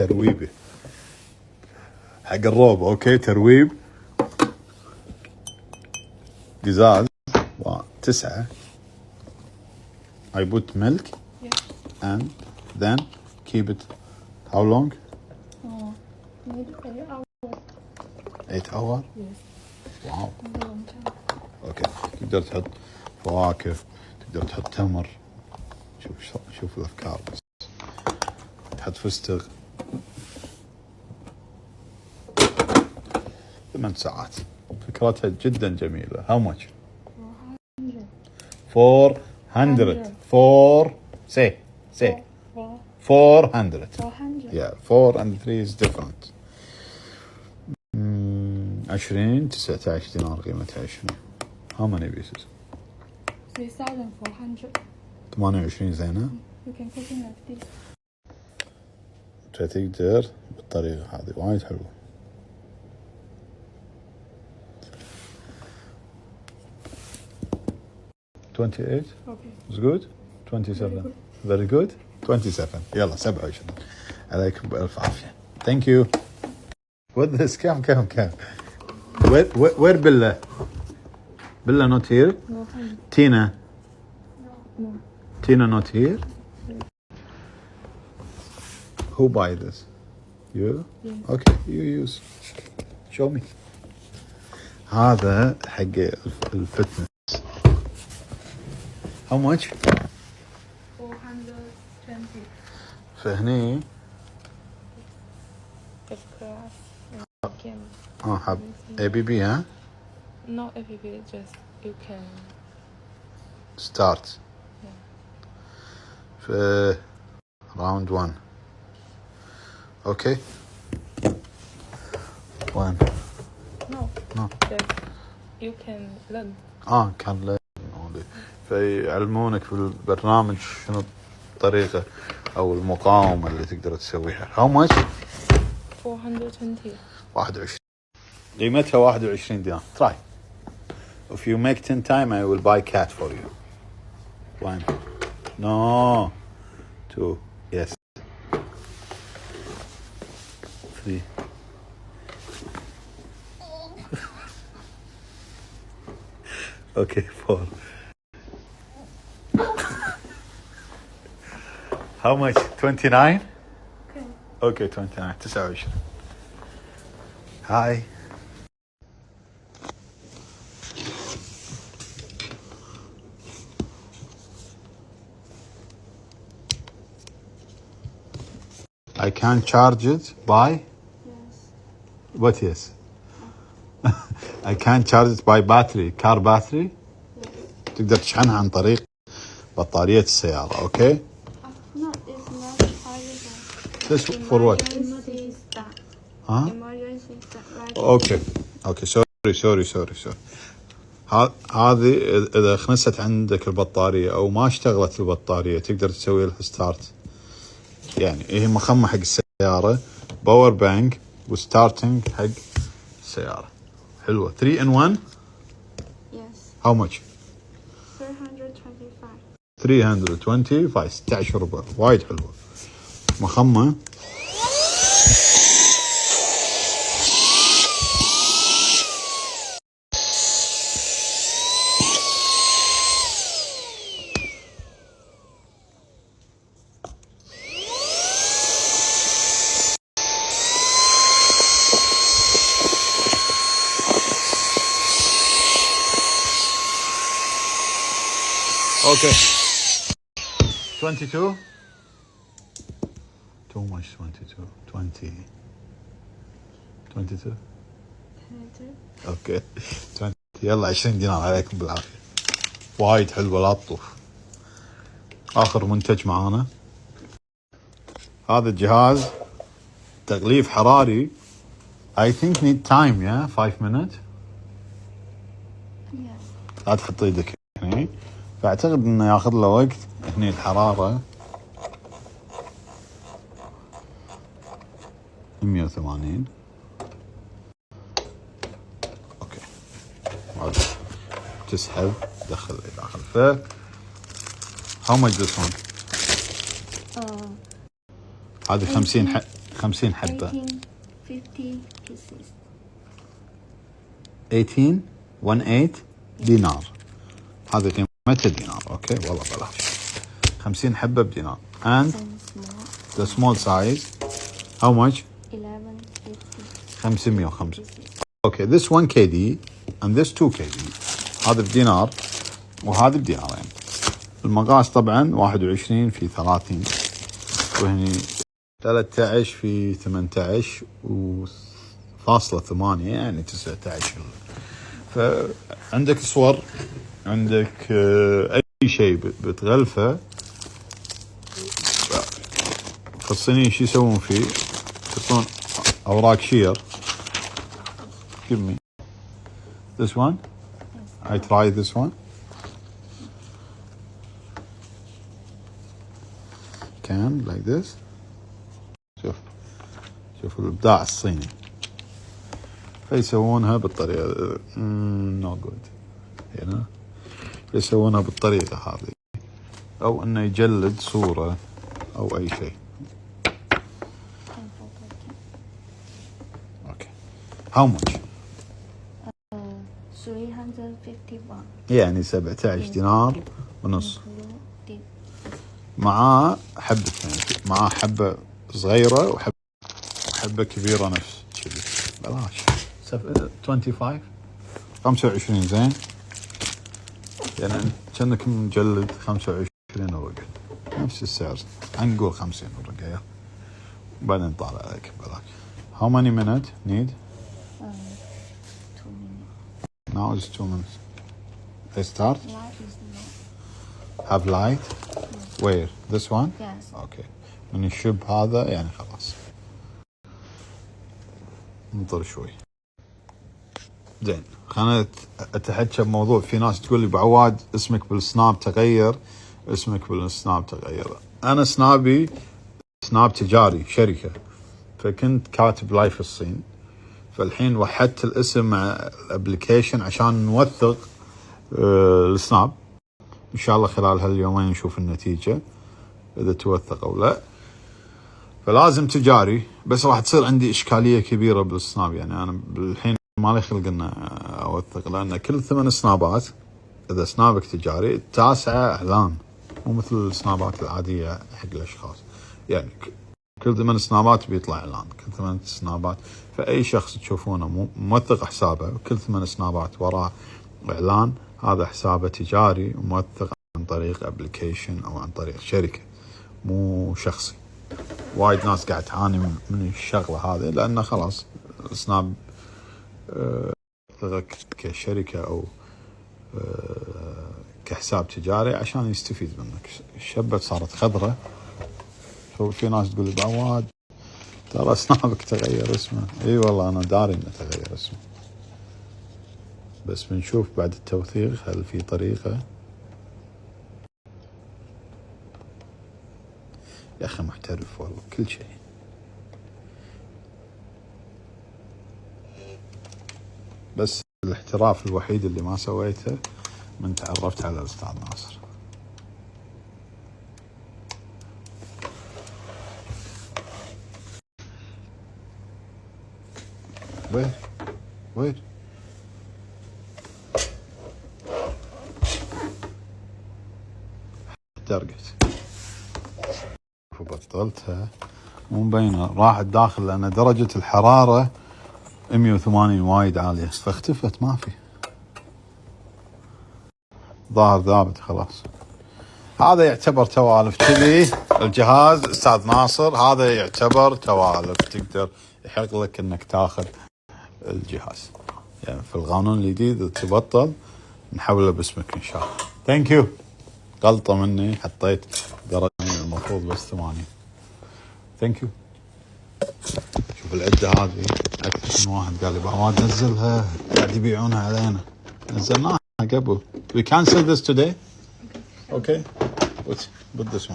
ترويبه حق الروب. اوكي ترويب قزاز و9. I put milk and then keep it how long? 8 hours. Yes. واو. اوكي تقدر تحط فواكه، تقدر تحط تمر. شوف الافكار بس. تحط فستق. 8 ساعات. فكرتها جدا جميلة. How much? 400. 4 say 400. Yeah, 4 and 3 is different. 20 19 دينار قيمتها 20. How many pieces? 3,400. 28 زينة. You can cook it like this. تقدر بالطريقة هذه وايد حلوة. $28. Okay. It's good. 27. Very good. 27. يلا 27. عليكم بألف عافية. Thank you. What this? كم. Where Billa? Billa not here. No. Tina. No. Tina not here. Who buy this? You? Yes. Okay, you use. Show me. هذا حق الفتنس. How much? 420. فهني F-class. Can. حب ABB ها? No FPP, just you can. Start. Yeah. في round 1. Okay. 1. No. No. Just you can learn. كان لا فيعلمونك في البرنامج شنو الطريقة أو المقاومة اللي تقدر تسويها. How much? 420. 21. قيمتها 21 دينار. Try. If you make 10 time I will buy cat for you. 1. No. 2. Yes. 3. Okay, 4. How much? 29? Okay, 29. 29. Hi. I can charge it by? Yes. What yes? I can charge it by battery, car battery. Yes. تقدر تشحنها عن طريق بطارية السيارة. Okay? No, it's not chargeable. This for what? Emergency start. Huh? Emergency start. Right. Okay. Sorry. هذه إذا خنست عندك البطارية أو ما اشتغلت البطارية تقدر تسوي لها ستارت. يعني هي مخمة حق السيارة، باور بانك وستارتنج حق السيارة. حلوة. 3 in 1. Yes. How much? 325. 325. 16 ربع. وايد حلوة. مخمة. Okay. 22. Too much. 22. 20. 22. 22. اوكي 20. يلا 20 دينار عليكم بالعافية. وايد حلوة لا تطوف. اخر منتج معانا هذا الجهاز تغليف حراري. I think need time 5 minutes. Yes. لا تحط ايدك هنا فاعتقد انه ياخذ له وقت هني الحرارة 180. اوكي تسحب تدخل داخل. ف how much this one؟ هذه 50 حبة. 1850 pieces. 18 دينار. هذه قيمتها دينار. اوكي والله بلاش. 50 حبة بدينار. And Some small. the small size how much? 1150 505. pieces. اوكي this 1 KD and this 2 KD. هذا بدينار وهذا بدينارين. المقاس طبعا 21 في 30 وهني 13 في 18 وفاصلة 8 يعني 19. فعندك صور، عندك اي شيء بتغلفه. فالصينيين شو يسوون فيه؟ يحطون اوراق شير. Give me this one. I try this one. Can like this. شوف الإبداع الصيني. فيسوونها بالطريقة no good هنا. يسوونها بالطريقة هذه أو إنه يجلد صورة أو أي شيء. Okay. How much? 351. يعني 17 دينار ونص. Included. معاه حبتين، معاه حبة صغيرة وحبة كبيرة نفس كذي. بلاش 25 زين. يعني كأنك مجلد 25 ورقة نفس السعر. نقول 50 ورقة يلا. وبعدين طالع عليك بلاش. How many minutes need? 2 minutes. Now is 2 minutes. I start. Light is low. Have light. Where? This one? Yes. اوكي. من الشب هذا يعني خلاص. انطر شوي. زين خلنا اتحكى بموضوع. في ناس تقول لي بعواد اسمك بالسناب تغير. اسمك بالسناب تغير. انا سنابي سناب تجاري شركة، فكنت كاتب لايف الصين. فالحين وحدت الاسم مع الابليكيشن عشان نوثق السناب. ان شاء الله خلال هاليومين نشوف النتيجة اذا توثق او لا. فلازم تجاري، بس راح تصير عندي اشكالية كبيرة بالسناب. يعني انا بالحين ما لي خلق ان اوثق، لان كل 8 سنابات اذا سنابك تجاري التاسعة اعلان، مو مثل السنابات العادية حق الاشخاص. يعني كل 8 سنابات بيطلع اعلان، كل 8 سنابات. فاي شخص تشوفونه موثق حسابه كل 8 سنابات وراه اعلان، هذا حسابه تجاري وموثق عن طريق ابليكيشن او عن طريق شركة مو شخصي. وايد ناس قاعد تعاني من الشغلة هذه، لأنه خلاص سناب كشركة أو كحساب تجاري عشان يستفيد منك. الشبة صارت خضرة. في ناس تقول لي بعواد ترى سنابك تغير اسمه. اي والله أنا داري إنه تغير اسمه، بس بنشوف بعد التوثيق هل في طريقة. يا أخي محترف والله كل شيء. بس الاحتراف الوحيد اللي ما سويته من تعرفت على الأستاذ ناصر. وين درجت وبطلتها مو مبينة، راحت داخل لأن درجة الحرارة 180 وايد عالية، فاختفت ما في. ظاهر ذابت خلاص. هذا يعتبر توالف كذي الجهاز أستاذ ناصر. هذا يعتبر توالف، تقدر يحق لك انك تاخذ الجهاز. يعني في القانون الجديد تبطل نحوله باسمك ان شاء الله. ثانك يو. غلطة مني حطيت درجة المفروض بس 80. ثانك يو. شوف العدة هذه أكثر من واحد قال لي بعواد نزلها، قاعد يبيعونها علينا. نزلناها قبل. We cancel this today. Okay. Put this one.